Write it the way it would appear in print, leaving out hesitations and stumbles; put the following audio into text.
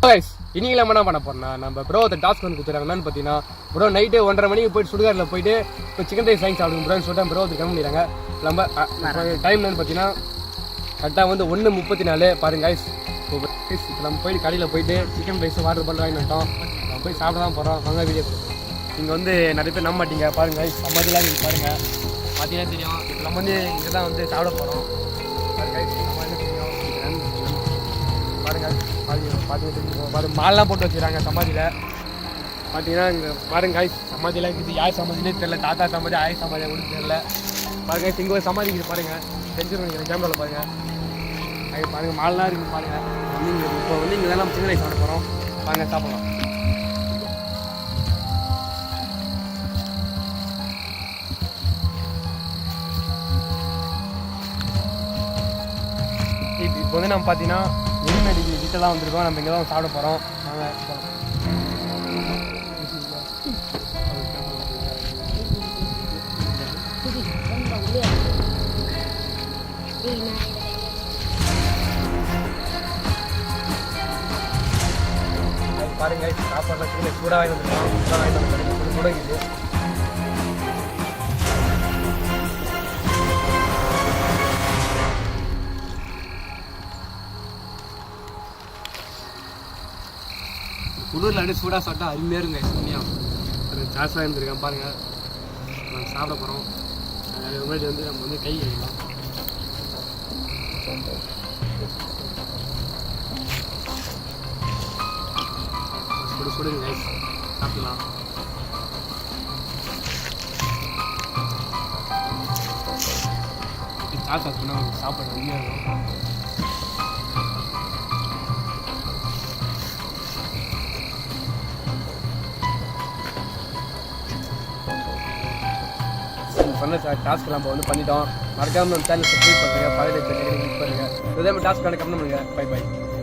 இன்னைக்கு என்ன பண்ண போறோம்னா நம்ம ப்ரோ அந்த டாஸ்க் வந்து கொடுத்துறாங்க. என்னன்னு பார்த்தீங்கன்னா ப்ரோ நைட்டு 1:30 மணிக்கு போயிட்டு சுடுகாட்டில் போயிட்டு இப்போ சிக்கன் ரைஸ் வாங்கி சாப்பிடுங்க ப்ரோன்னு சொல்லிட்டு ப்ரோ அது கிளம்ப முடியாங்க. நம்ம டைம் என்னன்னு பார்த்தீங்கன்னா கரெக்டாக வந்து 1:34 பாருங்க கைஸ். இப்போ நம்ம போயிட்டு கடையில் போயிட்டு சிக்கன் ரைஸ் வாட்டர் பாட்டில் வாங்கி வந்துட்டோம். நம்ம போய் சாப்பிட தான் போகிறோம். வாங்க வீடியோ நீங்கள் வந்து நிறைய பேர் நம்ப மாட்டீங்க பாருங்க கைஸ். சமாதிலாம் நீங்கள் பாருங்கள் பார்த்தீங்கன்னா தெரியும். இப்போ நம்ம வந்து இங்கே தான் வந்து சாப்பிட போகிறோம் பாருங்க கைஸ். நம்ம என்ன தெரியும் பாருங்க பாருங்க மாலெலாம் போட்டு வச்சுக்கிறாங்க சமாதியில் பார்த்தீங்கன்னா இங்கே பாருங்க கைஸ். சமாதியில் இருக்குது யார் சமாதினே தெரியல. தாத்தா சமாதி ஆய் சமாதியை கூட தெரியல பாருங்க. இங்கே ஒரு சமாதி இருக்குது பாருங்கள். தெரிஞ்சிருக்கோம் கேமராவில் பாருங்கள். அது பாருங்கள் மாலெலாம் இருக்குது பாருங்கள். நீங்கள் இப்போ வந்து இங்கே தான் நம்ம சின்ன ரைஸ் சாப்பிட போகிறோம். பாருங்க சாப்பிடலாம். இப்போ வந்து நம்ம பார்த்தீங்கன்னா எரிமேடி கிட்ட தான் வந்திருக்கோம். நம்ம இங்கே தான் சாப்பிட போகிறோம். பாருங்க சாப்பாடுலாம் கீழே சூடாக வாங்கி வந்துருக்கோம். சூடாக வாங்கி வந்து சுடங்குது. குளிரில் அப்படியே சூடாக சாப்பிட்டா அருமையாக இருங்க. உண்மையாக ஜாஸ்தியாக இருந்திருக்கேன் பாருங்கள். நம்ம சாப்பிட போகிறோம். அதுக்கு முன்னாடி வந்து நம்ம வந்து கை கழுவிக்கலாம். சுடுங்க கைஸ் சாப்பிடலாம். சாஸ் சாப்பிட்டோன்னா சாப்பாடு அருமையாக இருக்கும். பண்ண டாஸ்க் நம்ம வந்து பண்ணிட்டோம். மறக்காமல் நம்ம சேனல் சப்ஸ்கிரைப் பண்ணுங்கள். பக்கத்தில் கிளிக் பண்ணுங்கள். இதே மாதிரி டாஸ்க் கணக்கு பண்ணுங்க. Bye by.